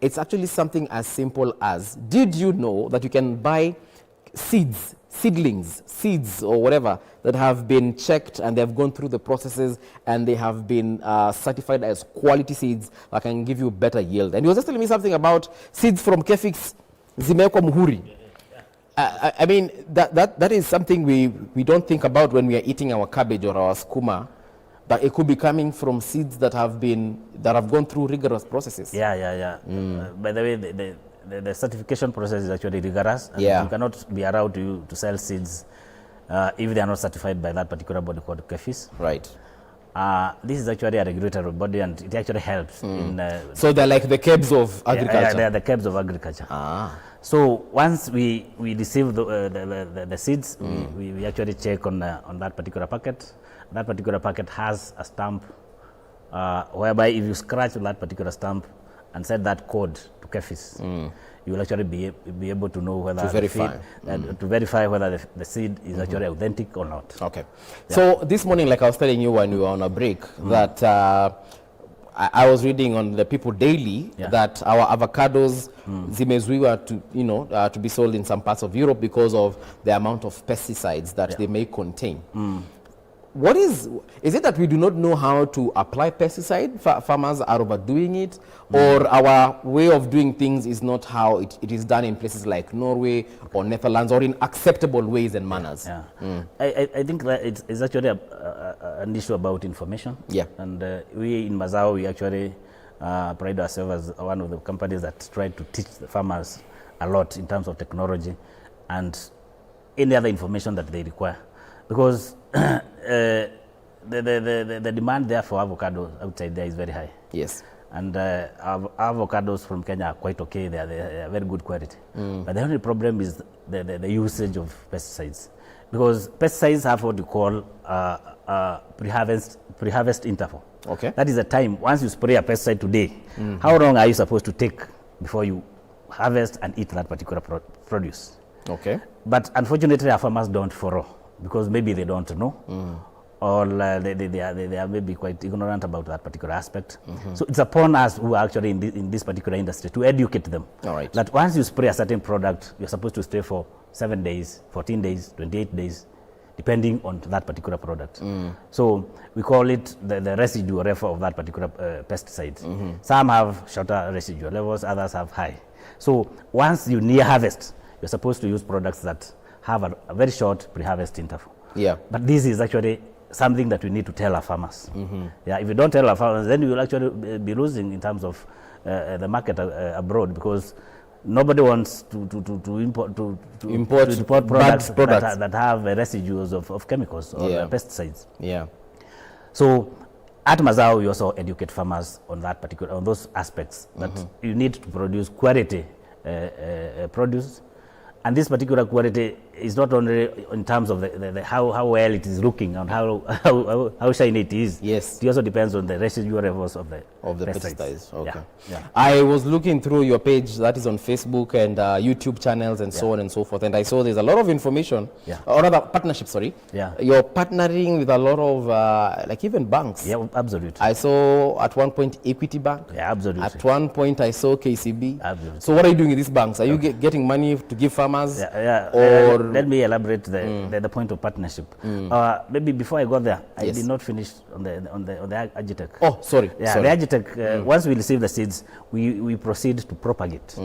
it's actually something as simple as, did you know that you can buy seedlings, seeds or whatever that have been checked and they have gone through the processes and they have been certified as quality seeds that can give you better yield. And he was just telling me something about seeds from Kefix zimewekwa muhuri. I mean, that is something we don't think about when we are eating our cabbage or our skuma, but it could be coming from seeds that have gone through rigorous processes. By the way, the certification process is actually rigorous. And you cannot be allowed to sell seeds if they are not certified by that particular body called Kefis. Right. This is actually a regulatory body, and it actually helps in. So they're like the KEBS of agriculture. Yeah, they are the KEBS of agriculture. So once we receive the seeds, we actually check on that particular packet. That particular packet has a stamp whereby if you scratch that particular stamp and set that code to Kefis, you will actually be able to know whether to verify whether the seed is actually authentic or not. Okay. So this morning, like I was telling you when we were on a break, that I was reading on the People Daily that our avocados zimezuiwa to be sold in some parts of Europe because of the amount of pesticides that they may contain. What is it that we do not know how to apply pesticide? Farmers are overdoing it, or our way of doing things is not how it is done in places like Norway or Netherlands, or in acceptable ways and manners? I think that it's actually an issue about information. And we in Mazao, we actually pride ourselves as one of the companies that try to teach the farmers a lot in terms of technology and any other information that they require. Because the demand there for avocados outside there is very high. Yes. And avocados from Kenya are quite okay. They are very good quality. But the only problem is the usage of pesticides. Because pesticides have what you call pre-harvest interval. Okay. That is the time, once you spray a pesticide today, how long are you supposed to take before you harvest and eat that particular produce? Okay. But unfortunately, our farmers don't follow, because maybe they don't know, or they are maybe quite ignorant about that particular aspect. So it's upon us who are actually in this particular industry to educate them. All right. That once you spray a certain product, you're supposed to stay for 7 days, 14 days, 28 days, depending on that particular product. So we call it the residual level of that particular pesticide. Some have shorter residual levels, others have high. So once you near harvest, you're supposed to use products that have a very short pre-harvest interval. But this is actually something that we need to tell our farmers. If you don't tell our farmers, then you will actually be losing in terms of the market abroad, because nobody wants to import products that have residues of chemicals or pesticides. So at Mazao, we also educate farmers on those aspects, that you need to produce quality produce. And this particular quality is not only in terms of how well it is looking and how shiny it is. Yes. It also depends on the residual levels of the pesticides. Okay. Yeah. I was looking through your page that is on Facebook and YouTube channels and so on and so forth, and I saw there's a lot of information, or rather partnership, sorry. You're partnering with a lot of like even banks. Yeah, absolutely. I saw at one point Equity Bank. Yeah, absolutely. At one point I saw KCB. Absolutely. So what are you doing with these banks? Are you getting money to give farmers? Or let me elaborate the point of partnership. Maybe before I got there, I did not finish on the Agitech. Oh, sorry. The Agitech. Once we receive the seeds, we proceed to propagate.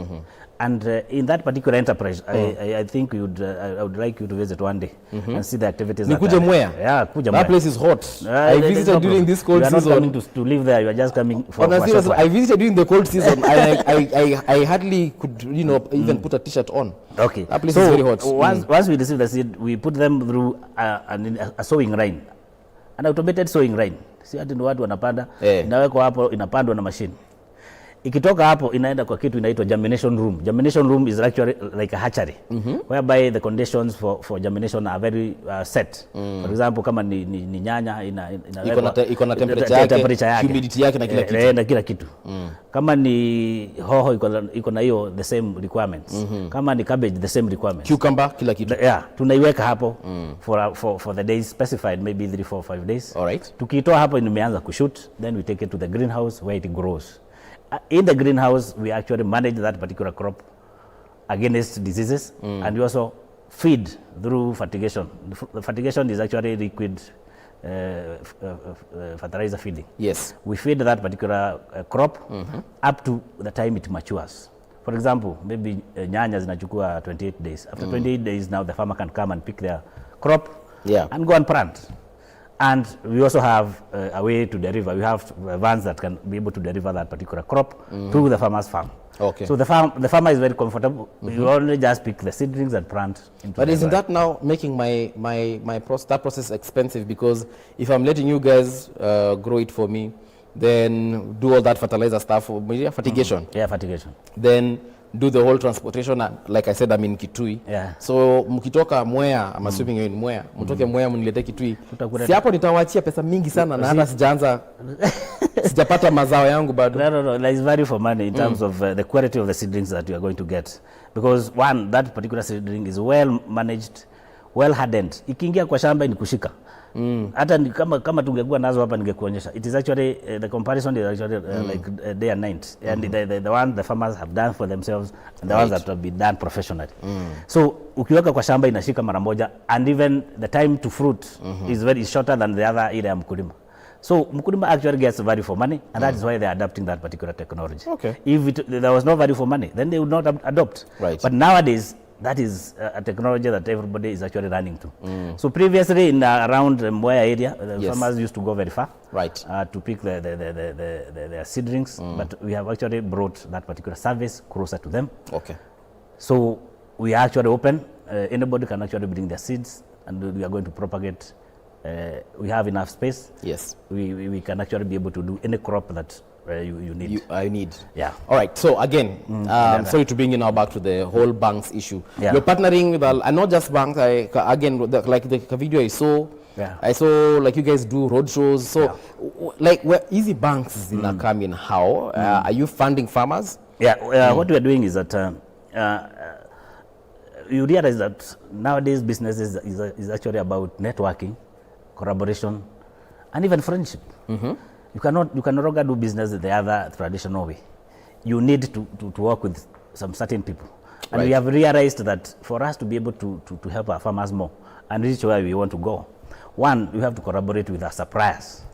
And in that particular enterprise, I think I would like you to visit one day and see the activities. Mwea? Yeah, Kuja Mwea. That place is hot. I visited during this cold season. You are not coming to live there. You are just coming for a short while. I visited during the cold season. I hardly could, even put a t-shirt on. Okay. That place is very hot. Once we receive the seed, we put them through a sowing line, an automated sowing line. Si ati ni watu wanapanda, inawekwa hapo, inapandwa na machine. Ikitoka hapo inaenda kwa kitu inaitwa germination room. Germination room is actually like a hatchery, whereby the conditions for germination are very set. For example, kama ni nyanya iko na temperature yake, humidity yake na kila kitu. Kama ni hoho iko na hiyo the same requirements. Kama ni cabbage the same requirements. Cucumber kila kitu. Tunaiweka hapo for the days specified, maybe 3, 4, 5 days. All right. Tukitoa hapo imeanza kushoot, then we take it to the greenhouse where it grows. in the greenhouse, we actually manage that particular crop against diseases, and we also feed through fertigation. The fertigation is actually liquid fertilizer feeding. Yes. We feed that particular crop up to the time it matures. For example, maybe nyanya zinachukua 28 days. After 28 days, now the farmer can come and pick their crop and go and plant. And we also have a way to deliver. We have vans that can be able to deliver that particular crop to the farmer's farm. Okay. So the farmer is very comfortable. You only just pick the seedlings and plant into But isn't that now making that process expensive? Because if I'm letting you guys grow it for me, then do all that fertilizer stuff, fertigation. Yeah, fertigation. Then do the whole transportation. Like I said, I'm in Kitui. Yeah. So mkitoka Mwea, I'm assuming you're in Mwea. Mtoke Mwea mnilete Kitui. Si hapo nitawachia pesa mingi sana na hata sijaanza sijapata mazao yangu bado. No. There is value for money in terms of the quality of the seedlings that you are going to get. Because one, that particular seedling is well managed, well hardened. Ikiingia kwa shamba ni kushika. Hata kama tungekuwa nazo hapa ningekuonyesha. It is actually the comparison is actually like day and night, and the one the farmers have done for themselves and the ones that have been done professionally. So ukiweka kwa shamba inashika mara moja, and even the time to fruit is very shorter than the other ile ya mkulima. So mkulima actually gets value for money, and that is why they are adopting that particular technology. Okay. If there was no value for money, then they would not adopt. Right. But nowadays, that is a technology that everybody is actually running to. So previously in around Mwea area, the farmers used to go very far, right, to pick the seedlings, but we have actually brought that particular service closer to them. Okay. So we are actually open. Anybody can actually bring their seeds, and we are going to propagate. We have enough space. Yes. We can actually be able to do any crop that you need. I need. Yeah. All right. So again, sorry to bring you now back to the whole banks issue. Yeah. You're partnering with, and not just banks. Like the video I saw. Yeah. I saw like you guys do road shows. So, like, where easy banks in come in? How are you funding farmers? Yeah. What we are doing is that you realize that nowadays business is actually about networking, collaboration, and even friendship. You can no longer do business the other traditional way. You need to work with some certain people. And we have realized that for us to be able to help our farmers more and reach where we want to go, one, we have to collaborate with our suppliers.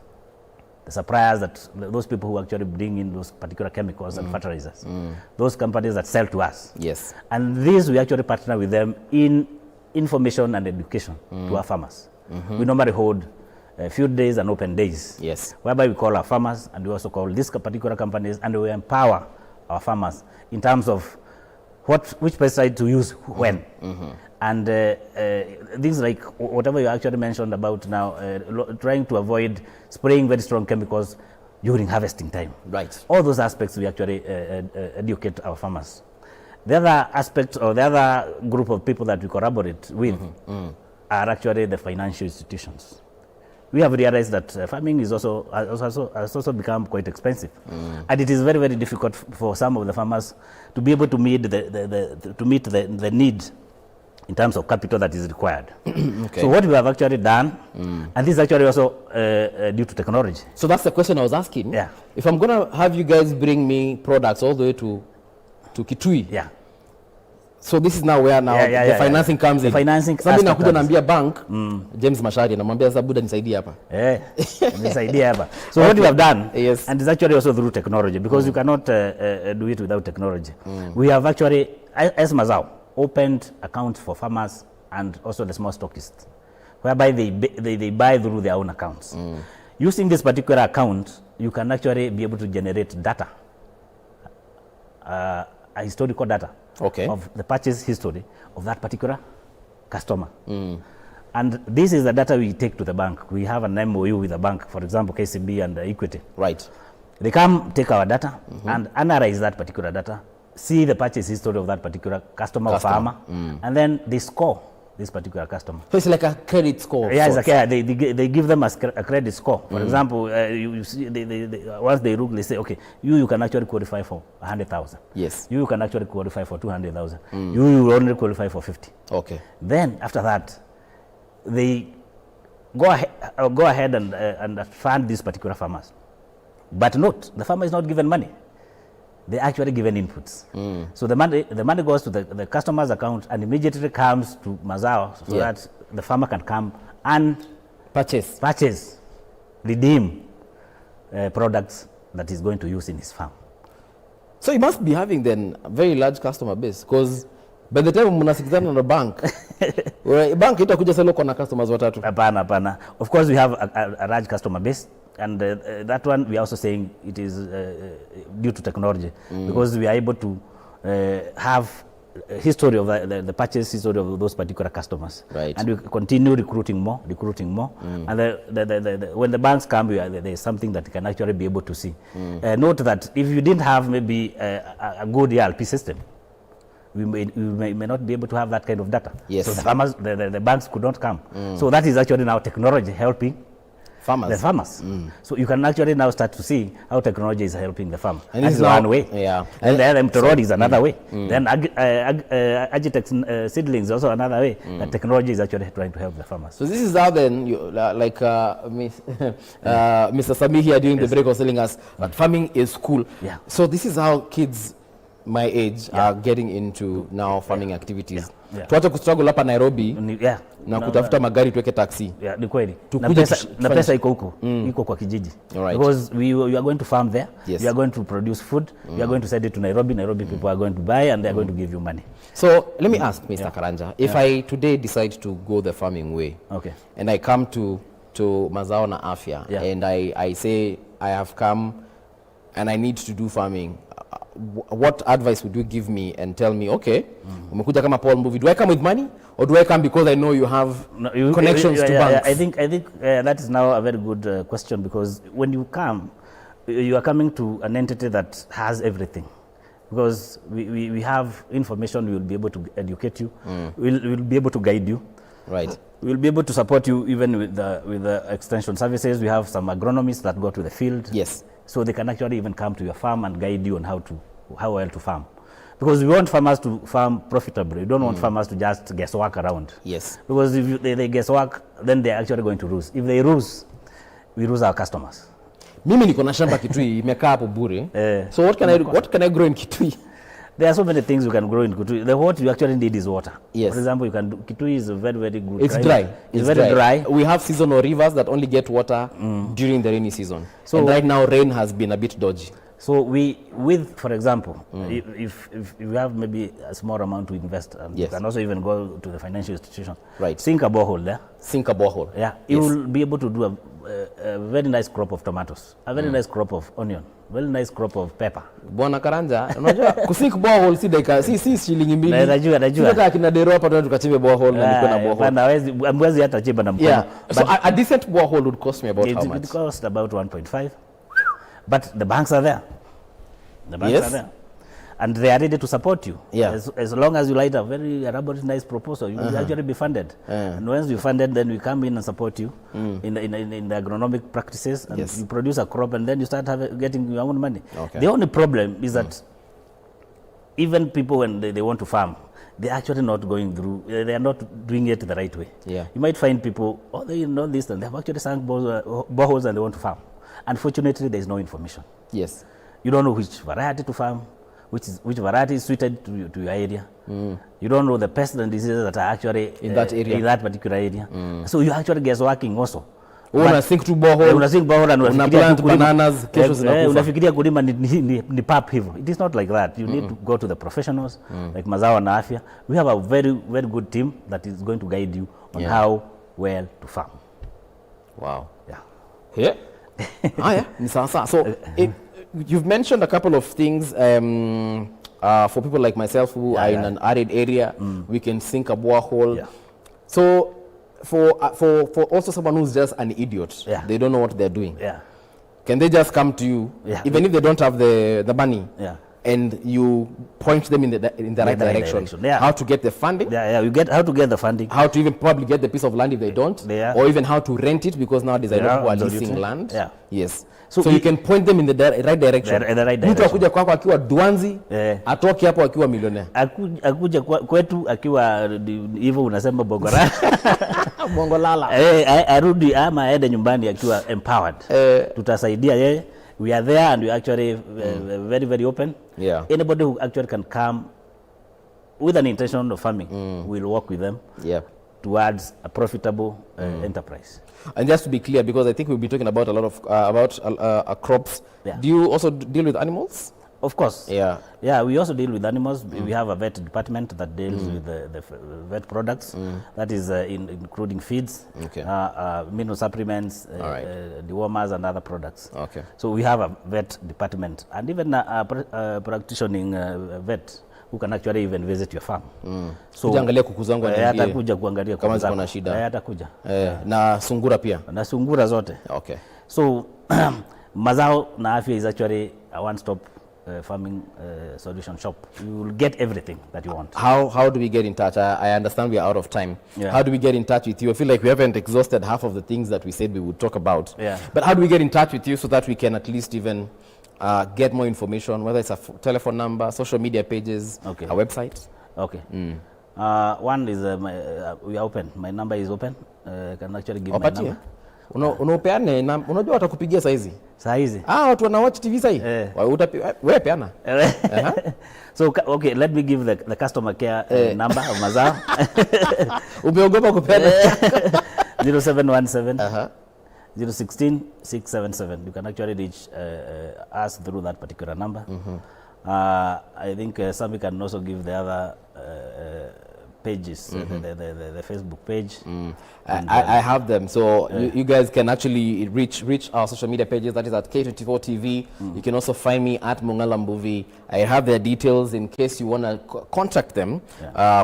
The suppliers, those people who actually bring in those particular chemicals and fertilizers. Those companies that sell to us. Yes. And these, we actually partner with them in information and education to our farmers. We normally hold field days and open days, yes, whereby we call our farmers, and we also call these particular companies, and we empower our farmers in terms of which pesticide to use when. And things like whatever you actually mentioned about now, trying to avoid spraying very strong chemicals during harvesting time. Right. All those aspects we actually educate our farmers. The other aspect, or the other group of people that we collaborate with are actually the financial institutions. We have realized that farming is has also become quite expensive, and it is very, very difficult for some of the farmers to be able to meet the need in terms of capital that is required. Okay. So what we have actually done, and this is actually also due to technology. So that's the question I was asking. Yeah. If I'm gonna have you guys bring me products all the way to Kitui. Yeah. So this is now where the financing comes in. The financing. Sasa mimi nakuja naambia bank, James Mashari, namwambia sasa buda nisaidie hapa. Nisaidie hapa. So what we have done, yes, and it's actually also through technology, because you cannot do it without technology. We have actually, as Mazao, opened accounts for farmers and also the small stockists, whereby they buy through their own accounts. Using this particular account, you can actually be able to generate data, a historical data. Okay. Of the purchase history of that particular customer. And this is the data we take to the bank. We have an MOU with the bank, for example, KCB and Equity. Right. They come take our data and analyze that particular data, see the purchase history of that particular customer or farmer, and then they score this particular customer. So it's like a credit score. Yeah, it's they give them a credit score. For example, you see, once they look, they say, okay, you can actually qualify for 100,000. Yes. You can actually qualify for 200,000. You only qualify for 50. Okay. Then after that, they go ahead and fund these particular farmers. But note, the farmer is not given money. they're actually given inputs. So the money goes to the customer's account and immediately comes to Mazao so that the farmer can come and purchase, redeem products that he's going to use in his farm. So you must be having then a very large customer base, because by the time mnasikizana na bank, bank itakuja sasa kuna customers watatu. Hapana. Of course we have a large customer base, and that one we are also saying it is due to technology, because we are able to have a history of the purchase history of those particular customers. Right. And we continue recruiting more. And when the banks come, there is something that you can actually be able to see. Note that if you didn't have maybe a good ERP system, we may not be able to have that kind of data. Yes. So the farmers, the banks could not come. So that is actually now technology helping the farmers. So you can actually now start to see how technology is helping the farmer. And this is one way. Yeah. And then M-Tolori is another way. Then Agitech Seedlings is also another way that technology is actually trying to help the farmers. So this is how then, Mr. Sami here during the break was telling us that farming is cool. Yeah. So this is how kids my age are getting into now farming activities. Tuache kustruggle hapa Nairobi na kutafuta magari tuweke taxi. Ni kweli. Na pesa iko huko, iko kwa kijiji. Because we are going to farm there, we are going to produce food, we are going to send it to Nairobi, people are going to buy and they are going to give you money. So let me ask Mr. Karanja, if I today decide to go the farming way, and I come to Mazao na Afya, and I say I have come and I need to do farming, what advice would you give me and tell me, okay, umekuja kama Paul movie, do I come with money or do I come because I know you have connections to banks? I think that is now a very good question, because when you come, you are coming to an entity that has everything. Because we have information, we will be able to educate you, we'll be able to guide you. Right. We'll be able to support you even with the extension services. We have some agronomists that go to the field. Yes. So they can actually even come to your farm and guide you on how well to farm. Because we want farmers to farm profitably. We don't want farmers to just guesswork around. Yes. Because if they guesswork, then they're actually going to lose. If they lose, we lose our customers. Mimi niko na shamba Kitui, imekaa hapo bure. So what can I grow in Kitui? There are so many things you can grow in Kitui. What you actually need is water. Yes. For example, Kitui is a very, very good. It's dry. It's very dry. We have seasonal rivers that only get water during the rainy season. So and right now, rain has been a bit dodgy. So for example, if you have maybe a small amount to invest, you can also even go to the financial institution. Right. Sink a borehole there. Sink a borehole. Yeah. You will be able to do a very nice crop of tomatoes, a very nice crop of onion, very nice crop of pepper. Bwana Karanja, unajua kusink borehole si shilingi mbili. Najua. Sio kina dero hapa tunataka tukachimbe borehole na niko na borehole. Bwana hawezi hata chimba na mkono. Yeah. So a decent borehole would cost me about how much? It costs about 1.5. But the banks are there. The banks are there. And they are ready to support you. Yeah. As long as you write a very elaborate, nice proposal, you will actually be funded. And once you're funded, then we come in and support you in the agronomic practices, and you produce a crop, and then you start getting your own money. The only problem is that even people, when they want to farm, they're actually not going through, they are not doing it the right way. Yeah. You might find people, they know this, and they have actually sunk boreholes and they want to farm. Unfortunately, there is no information. Yes. You don't know which variety to farm, which variety is suited to your area. You don't know the pests and diseases that are actually in that area, in that particular area. So you actually guessworking also. Unasink tu borehole, unasink borehole and unafikiria bananas, kesho zinakufa. Unafikiria kulima ni pap hivyo. It is not like that. You need to go to the professionals like Mazao na Afya. We have a very, very good team that is going to guide you on how well to farm. Wow. Yeah. Ni sawa. So you've mentioned a couple of things for people like myself who are in an arid area. We can sink a borehole. So for also someone who's just an idiot, they don't know what they're doing. Can they just come to you, even if they don't have the money, and you point them in the right direction? How to get the funding? You get how to get the funding. How to even probably get the piece of land if they don't, or even how to rent it, because nowadays I know people are leasing land. Yes. So you can point them in the right direction. Mtu akuja kwako akiwa Duanzi, atoke hapo akiwa millionaire. Akuja kwetu akiwa hivyo unasema bongora. Bongolala. Arudi ama aende nyumbani akiwa empowered. Tutasaidia yeye. We are there and we actually very, very open. Yeah. Anybody who actually can come with an intention of farming, we'll work with them. Yeah. Towards a profitable enterprise. And just to be clear, because I think we'll be talking about a lot of crops. Yeah. Do you also deal with animals? Of course. Yeah. Yeah, we also deal with animals. We have a vet department that deals with the vet products. That is including feeds, Okay. mineral supplements, dewormers, and other products. Okay. So we have a vet department, and even a practicing vet who can actually even visit your farm. So kuangalia kuku zangu atakuja kuangalia kama ziko na shida. Atakuja. Na sungura pia. Na sungura zote. Okay. So Mazao na Afya is actually a one-stop farming solution shop. You will get everything that you want. How do we get in touch? I understand we are out of time. Yeah. How do we get in touch with you? I feel like we haven't exhausted half of the things that we said we would talk about. Yeah. But how do we get in touch with you so that we can at least even get more information, whether it's a telephone number, social media pages, a website? Okay. One is we are open. My number is open. Can actually give my number. Unapeane unajua watakupigia saa hizi. Saa hizi. Watu wana watch TV saa hii. Wewe peana. So okay, let me give the customer care number of Mazao. Umeogopa kupeana? 0717 016 677. You can actually reach us through that particular number. I think Sami can also give the other pages, the Facebook page. I have them, so you guys can actually reach our social media pages. That is at K24 TV. You can also find me at Mongala Mbuvi. I have their details in case you want to contact them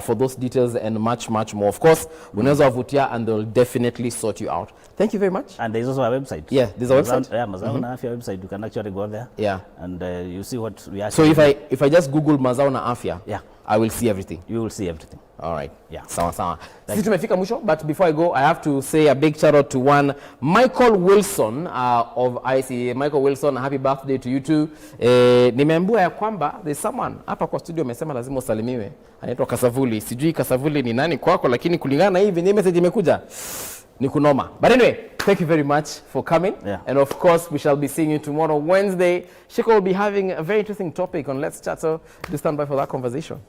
for those details and much more. Of course, unaweza wavutia and they'll definitely sort you out. Thank you very much. And there's also a website. Yeah, there's a website. Yeah, Mazao na Afya website. You can actually go there. Yeah. And you see what we are. So if I just Google Mazao na Afya, I will see everything. You will see everything. All right. Yeah. Sawa. Sisi tumefika mwisho, but before I go, I have to say a big shout out to one Michael Wilson of IC. Michael Wilson, happy birthday to you too. Nimeambiwa ya kwamba there's someone hapa kwa studio amesema lazima usalimiwe. Anaitwa Kasavuli. Sijui Kasavuli ni nani kwako, lakini kulingana na hivi message imekuja ni kunoma. But anyway, thank you very much for coming. Yeah. And of course, we shall be seeing you tomorrow, Wednesday. Shiko will be having a very interesting topic on Let's Chat, so do stand by for that conversation.